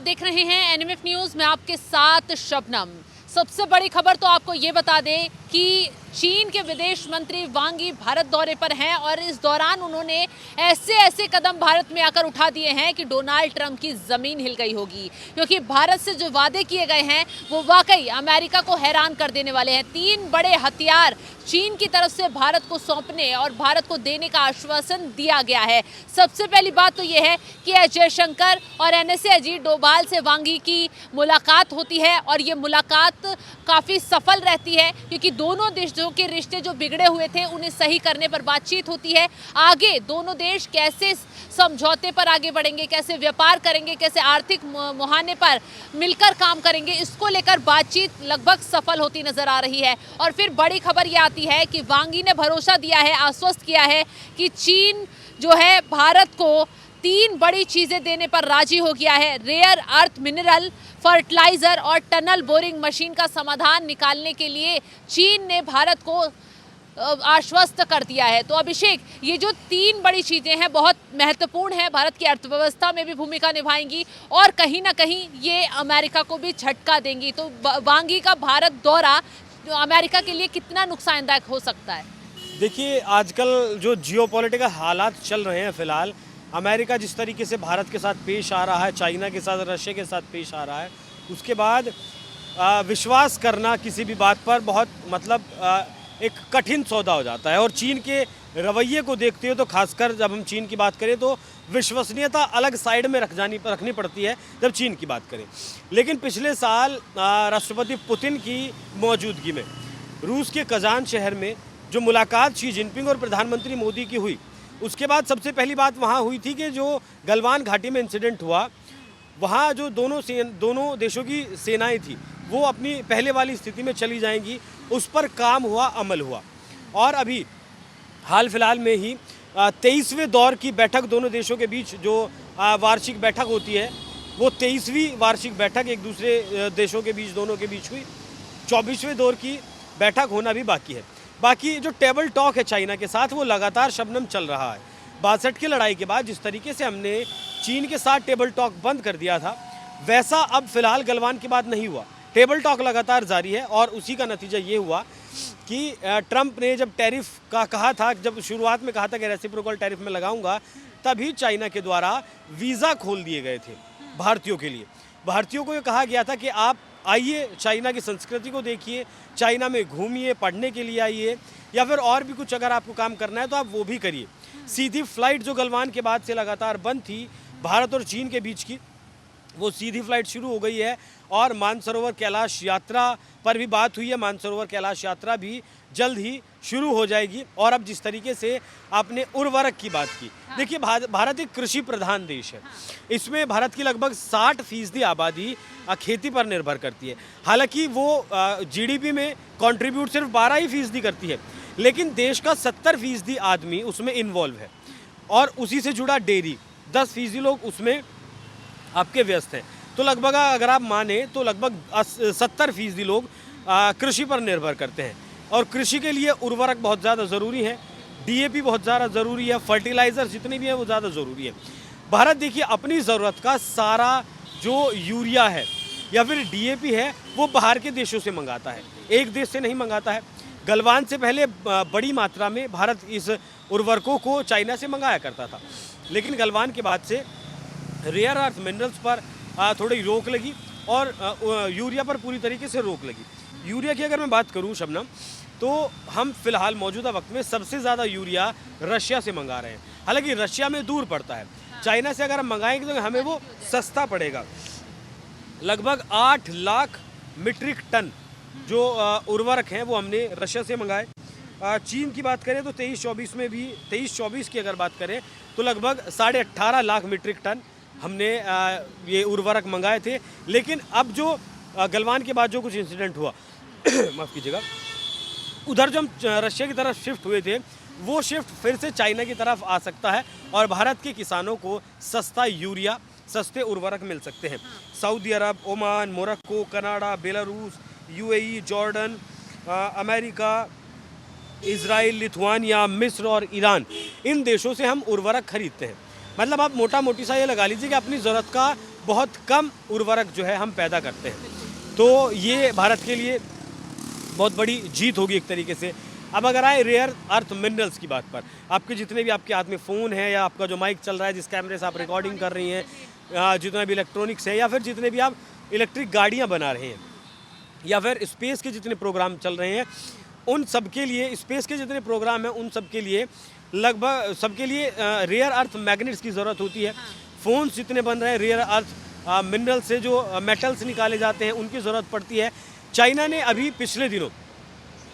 देख रहे हैं एनएमएफ न्यूज़ में आपके साथ शबनम। सबसे बड़ी खबर तो आपको ये बता दें कि चीन के विदेश मंत्री वांग यी भारत दौरे पर हैं और इस दौरान उन्होंने ऐसे कदम भारत में आकर उठा दिए हैं कि डोनाल्ड ट्रंप की ज़मीन हिल गई होगी, क्योंकि भारत से जो वादे किए गए हैं वो वाकई अमेरिका को हैरान कर देने वाले हैं। 3 बड़े हथियार चीन की तरफ से भारत को सौंपने और भारत को देने का आश्वासन दिया गया है। सबसे पहली बात तो ये है कि एस जयशंकर और एनएसए अजीत डोभाल से वांग यी की मुलाकात होती है और ये मुलाकात काफ़ी सफल रहती है, क्योंकि दोनों देशों के रिश्ते जो बिगड़े हुए थे उन्हें सही करने पर बातचीत होती है। आगे दोनों देश कैसे समझौते पर आगे बढ़ेंगे, कैसे व्यापार करेंगे, कैसे आर्थिक मुहाने पर मिलकर काम करेंगे, इसको लेकर बातचीत लगभग सफल होती नजर आ रही है। और फिर बड़ी खबर ये आती है कि वांग यी ने भरोसा दिया है, आश्वस्त किया है कि चीन जो है भारत को 3 बड़ी चीजें देने पर राजी हो गया है। रेयर अर्थ मिनरल, फर्टिलाइजर और टनल बोरिंग मशीन का समाधान निकालने के लिए चीन ने भारत को आश्वस्त कर दिया है। तो अभिषेक, ये जो 3 बड़ी चीजें हैं बहुत महत्वपूर्ण है, भारत की अर्थव्यवस्था में भी भूमिका निभाएंगी और कहीं ना कहीं ये अमेरिका को भी झटका देंगी। तो वांग यी का भारत दौरा अमेरिका के लिए कितना नुकसानदायक हो सकता है? देखिए, आजकल जो जियोपॉलिटिकल हालात चल रहे हैं, फिलहाल अमेरिका जिस तरीके से भारत के साथ पेश आ रहा है, चाइना के साथ, रशिया के साथ पेश आ रहा है, उसके बाद विश्वास करना किसी भी बात पर बहुत एक कठिन सौदा हो जाता है। और चीन के रवैये को देखते हुए तो खासकर जब हम चीन की बात करें तो विश्वसनीयता अलग साइड में रखनी पड़ती है जब चीन की बात करें। लेकिन पिछले साल राष्ट्रपति पुतिन की मौजूदगी में रूस के कजान शहर में जो मुलाकात शी जिनपिंग और प्रधानमंत्री मोदी की हुई, उसके बाद सबसे पहली बात वहाँ हुई थी कि जो गलवान घाटी में इंसिडेंट हुआ, वहाँ जो दोनों देशों की सेनाएं थी वो अपनी पहले वाली स्थिति में चली जाएंगी, उस पर काम हुआ, अमल हुआ। और अभी हाल फिलहाल में ही 23वें दौर की बैठक दोनों देशों के बीच जो वार्षिक बैठक होती है, वो 23वीं वार्षिक बैठक एक दूसरे देशों के बीच, दोनों के बीच हुई। 24वें दौर की बैठक होना भी बाकी है। बाकी जो टेबल टॉक है चाइना के साथ, वो लगातार शबनम चल रहा है। 62 की लड़ाई के बाद जिस तरीके से हमने चीन के साथ टेबल टॉक बंद कर दिया था, वैसा अब फिलहाल गलवान के बाद नहीं हुआ। टेबल टॉक लगातार जारी है और उसी का नतीजा ये हुआ कि ट्रंप ने जब टैरिफ का कहा था, जब शुरुआत में कहा था कि रेसिप्रोकल टैरिफ में लगाऊंगा, तभी चाइना के द्वारा वीज़ा खोल दिए गए थे भारतीयों के लिए। भारतीयों को ये कहा गया था कि आप आइए, चाइना की संस्कृति को देखिए, चाइना में घूमिए, पढ़ने के लिए आइए, या फिर और भी कुछ अगर आपको काम करना है तो आप वो भी करिए। सीधी फ्लाइट जो गलवान के बाद से लगातार बंद थी भारत और चीन के बीच की, वो सीधी फ्लाइट शुरू हो गई है। और मानसरोवर कैलाश यात्रा पर भी बात हुई है, मानसरोवर कैलाश यात्रा भी जल्द ही शुरू हो जाएगी। और अब जिस तरीके से आपने उर्वरक की बात की, देखिए भारत एक कृषि प्रधान देश है। इसमें भारत की लगभग 60% आबादी खेती पर निर्भर करती है। हालांकि वो जीडीपी में कंट्रीब्यूट सिर्फ 12% करती है, लेकिन देश का 70% आदमी उसमें इन्वॉल्व है और उसी से जुड़ा डेयरी 10% लोग उसमें आपके व्यस्त हैं। तो लगभग अगर आप माने तो लगभग 70% लोग कृषि पर निर्भर करते हैं और कृषि के लिए उर्वरक बहुत ज़्यादा ज़रूरी है, डीएपी बहुत ज़्यादा ज़रूरी है, फर्टिलाइज़र जितने भी हैं वो ज़्यादा ज़रूरी है। भारत देखिए अपनी ज़रूरत का सारा जो यूरिया है या फिर डीएपी है वो बाहर के देशों से मंगाता है, एक देश से नहीं मंगाता है। गलवान से पहले बड़ी मात्रा में भारत इस उर्वरकों को चाइना से मंगाया करता था, लेकिन गलवान के बाद से रेयर अर्थ मिनरल्स पर थोड़ी रोक लगी और यूरिया पर पूरी तरीके से रोक लगी। यूरिया की अगर मैं बात करूं शबनम, तो हम फिलहाल मौजूदा वक्त में सबसे ज़्यादा यूरिया रशिया से मंगा रहे हैं। हालांकि रशिया में दूर पड़ता है, चाइना से अगर हम मंगाएंगे तो हमें वो सस्ता पड़ेगा। लगभग 8 लाख मीट्रिक टन जो उर्वरक हैं वो हमने रशिया से मंगाए। चीन की बात करें तो 23-24 में भी, 23-24 की अगर बात करें तो लगभग 18.5 लाख मीट्रिक टन हमने ये उर्वरक मंगाए थे। लेकिन अब जो गलवान के बाद जो कुछ इंसिडेंट हुआ माफ़ कीजिएगा, उधर जो हम रशिया की तरफ शिफ्ट हुए थे, वो शिफ्ट फिर से चाइना की तरफ आ सकता है और भारत के किसानों को सस्ता यूरिया, सस्ते उर्वरक मिल सकते हैं। Saudi Arab, Oman, Morocco, Canada, Belarus, UAE, Jordan, America, Israel, Lithuania, मिस्र और ईरान, इन देशों से हम उर्वरक खरीदते हैं। मतलब आप मोटा मोटी सा ये लगा लीजिए कि अपनी ज़रूरत का बहुत कम उर्वरक जो है हम पैदा करते हैं। तो ये भारत के लिए बहुत बड़ी जीत होगी एक तरीके से। अब अगर आए रेयर अर्थ मिनरल्स की बात पर, आपके जितने भी आपके हाथ में फ़ोन है या आपका जो माइक चल रहा है जिस कैमरे से आप रिकॉर्डिंग कर रही हैं, जितने भी इलेक्ट्रॉनिक्स है या फिर जितने भी आप इलेक्ट्रिक गाड़ियाँ बना रहे हैं या फिर स्पेस के जितने प्रोग्राम चल रहे हैं, उन सब के लिए, स्पेस के जितने प्रोग्राम हैं उन सब के लिए लगभग सबके लिए रेयर अर्थ मैग्नेट्स की ज़रूरत होती है। फ़ोन्स जितने बन रहे हैं रेयर अर्थ मिनरल से जो मेटल्स निकाले जाते हैं उनकी ज़रूरत पड़ती है। चाइना ने अभी पिछले दिनों,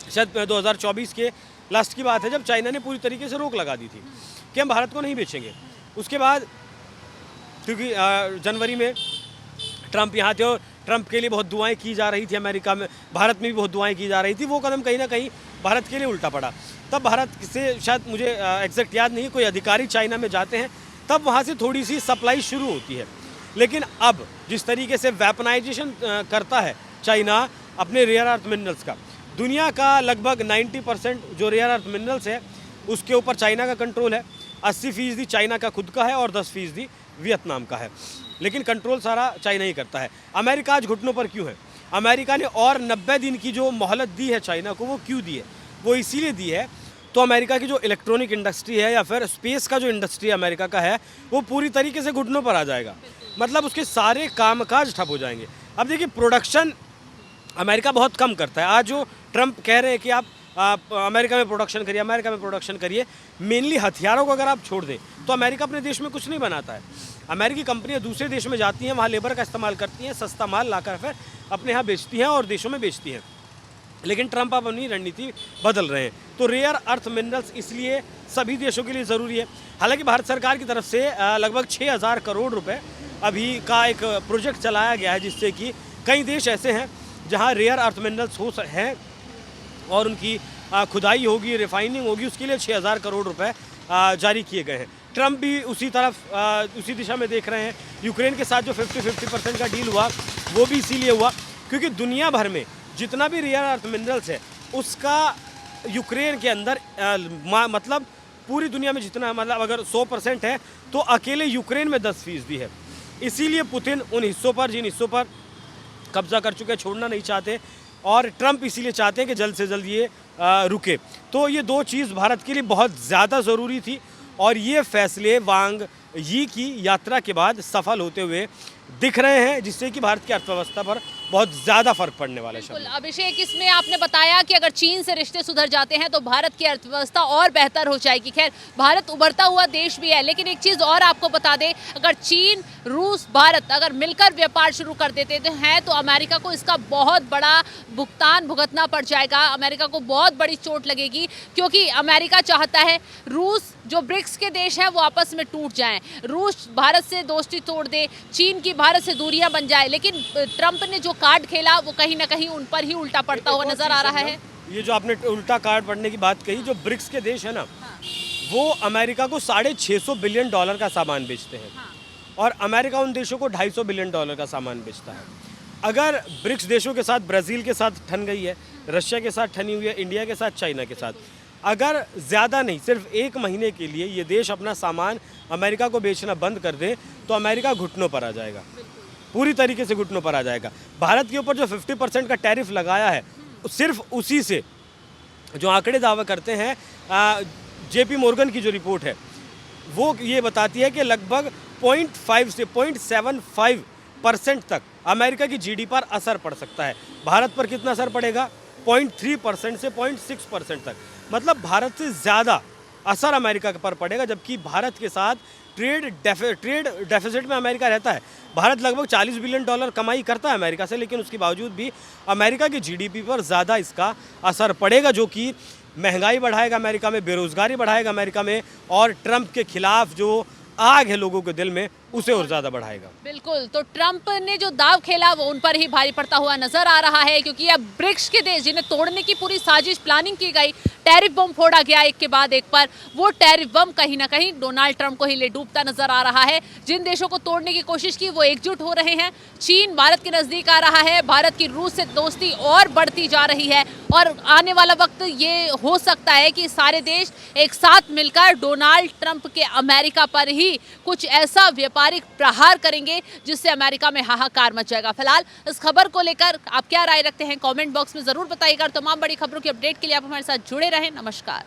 शायद 2024 के लास्ट की बात है, जब चाइना ने पूरी तरीके से रोक लगा दी थी कि हम भारत को नहीं बेचेंगे। उसके बाद क्योंकि जनवरी में ट्रंप यहाँ थे और ट्रंप के लिए बहुत दुआएं की जा रही थी, अमेरिका में, भारत में भी बहुत दुआएं की जा रही थी, वो कदम कहीं ना कहीं भारत के लिए उल्टा पड़ा। तब भारत से, शायद मुझे एग्जैक्ट याद नहीं, कोई अधिकारी चाइना में जाते हैं तब वहाँ से थोड़ी सी सप्लाई शुरू होती है। लेकिन अब जिस तरीके से वेपनाइजेशन करता है चाइना अपने रेयर अर्थ मिनरल्स का, दुनिया का लगभग 90% जो रेयर अर्थ मिनरल्स है उसके ऊपर चाइना का कंट्रोल है। 80% चाइना का खुद का है और 10% वियतनाम का है, लेकिन कंट्रोल सारा चाइना ही करता है। अमेरिका आज घुटनों पर क्यों है? अमेरिका ने और 90 दिन की जो मोहलत दी है चाइना को, वो क्यों दी है? वो इसीलिए दी है तो अमेरिका की जो इलेक्ट्रॉनिक इंडस्ट्री है या फिर स्पेस का जो इंडस्ट्री अमेरिका का है वो पूरी तरीके से घुटनों पर आ जाएगा। मतलब उसके सारे कामकाज ठप हो जाएंगे। अब देखिए, प्रोडक्शन अमेरिका बहुत कम करता है। आज जो ट्रंप कह रहे हैं कि आप अमेरिका में प्रोडक्शन करिए, अमेरिका में प्रोडक्शन करिए, मेनली हथियारों को अगर आप छोड़ दें तो अमेरिका अपने देश में कुछ नहीं बनाता है। अमेरिकी कंपनियां दूसरे देश में जाती हैं, वहाँ लेबर का इस्तेमाल करती हैं, सस्ता माल लाकर फिर अपने यहाँ बेचती हैं और देशों में बेचती हैं। लेकिन ट्रंप अब अपनी रणनीति बदल रहे हैं। तो रेयर अर्थ मिनरल्स इसलिए सभी देशों के लिए ज़रूरी है। हालांकि भारत सरकार की तरफ से लगभग 6000 करोड़ रुपए अभी का एक प्रोजेक्ट चलाया गया है, जिससे कि कई देश ऐसे हैं जहां रेयर अर्थ मिनरल्स हैं और उनकी खुदाई होगी, रिफाइनिंग होगी, उसके लिए 6000 करोड़ रुपए जारी किए गए हैं। ट्रंप भी उसी दिशा में देख रहे हैं। यूक्रेन के साथ जो 50-50% का डील हुआ वो भी इसीलिए हुआ क्योंकि दुनिया भर में जितना भी रेयर अर्थ मिनरल्स है उसका यूक्रेन के अंदर मतलब पूरी दुनिया में जितना, मतलब अगर 100% है तो अकेले यूक्रेन में 10% है। इसीलिए पुतिन उन हिस्सों पर, जिन हिस्सों पर कब्जा कर चुके, छोड़ना नहीं चाहते और ट्रंप इसीलिए चाहते हैं कि जल्द से जल्द ये रुके। तो ये दो चीज़ भारत के लिए बहुत ज़्यादा ज़रूरी थी और ये फैसले वांग यी की यात्रा के बाद सफल होते हुए दिख रहे हैं, जिससे कि भारत की अर्थव्यवस्था पर बहुत ज़्यादा फर्क पड़ने वाला है। अभिषेक, इसमें आपने बताया कि अगर चीन से रिश्ते सुधर जाते हैं तो भारत की अर्थव्यवस्था और बेहतर हो जाएगी। खैर, भारत उभरता हुआ देश भी है, लेकिन एक चीज़ और आपको बता दें, अगर चीन, रूस, भारत अगर मिलकर व्यापार शुरू कर देते हैं तो अमेरिका को इसका बहुत बड़ा भुगतान भुगतना पड़ जाएगा। अमेरिका को बहुत बड़ी चोट लगेगी क्योंकि अमेरिका चाहता है रूस, जो ब्रिक्स के देश हैं, वो आपस में टूट जाएं, रूस भारत से दोस्ती तोड़ दे, चीन की भारत से दूरियां बन जाए। लेकिन ट्रंप ने जो कार्ड खेला वो कहीं ना कहीं उन पर ही उल्टा पड़ता हुआ नजर आ रहा है। ये जो आपने उल्टा कार्ड पड़ने की बात कही, जो ब्रिक्स के देश है ना, वो अमेरिका को $650 बिलियन का सामान बेचते हैं और अमेरिका उन देशों को $250 बिलियन का सामान बेचता है। अगर ब्रिक्स देशों के साथ ब्राज़ील के साथ ठन गई है, रशिया के साथ ठनी हुई है, इंडिया के साथ, चाइना के साथ, अगर ज़्यादा नहीं सिर्फ 1 महीने के लिए ये देश अपना सामान अमेरिका को बेचना बंद कर दे तो अमेरिका घुटनों पर आ जाएगा, पूरी तरीके से घुटनों पर आ जाएगा। भारत के ऊपर जो 50% का टैरिफ लगाया है, सिर्फ उसी से जो आंकड़े दावा करते हैं, JP मोर्गन की जो रिपोर्ट है वो ये बताती है कि लगभग 0.5 से 0.75% तक अमेरिका की GDP पर असर पड़ सकता है। भारत पर कितना असर पड़ेगा? 0.3% से 0.6% तक। मतलब भारत से ज़्यादा असर अमेरिका पर पड़ेगा, जबकि भारत के साथ ट्रेड डेफिसिट में अमेरिका रहता है। भारत लगभग $40 बिलियन कमाई करता है अमेरिका से, लेकिन उसके बावजूद भी अमेरिका की GDP पर ज़्यादा इसका असर पड़ेगा, जो कि महंगाई बढ़ाएगा अमेरिका में, बेरोज़गारी बढ़ाएगा अमेरिका में और ट्रंप के खिलाफ जो आग है लोगों के दिल में उसे और ज़्यादा बढ़ाएगा। बिल्कुल, तो ट्रंप ने जो दाव खेला वो उन पर ही भारी पड़ता हुआ नजर आ रहा है, क्योंकि अब ब्रिक्स के देश जिन्हें तोड़ने की पूरी साजिश प्लानिंग की गई, टैरिफ बम फोड़ा गया एक के बाद एक पर, वो टैरिफ बम कहीं ना कहीं डोनाल्ड ट्रंप को ही ले डूबता नजर आ रहा है। जिन देशों को तोड़ने की कोशिश की वो एकजुट हो रहे हैं। चीन भारत के नजदीक आ रहा है, भारत की रूस से दोस्ती और बढ़ती जा रही है और आने वाला वक्त ये हो सकता है कि सारे देश एक साथ मिलकर डोनाल्ड ट्रंप के अमेरिका पर ही कुछ ऐसा व्यापार व्यापारिक प्रहार करेंगे, जिससे अमेरिका में हाहाकार मच जाएगा। फिलहाल इस खबर को लेकर आप क्या राय रखते हैं, कमेंट बॉक्स में जरूर बताइएगा। और तमाम बड़ी खबरों की अपडेट के लिए आप हमारे साथ जुड़े रहें। नमस्कार।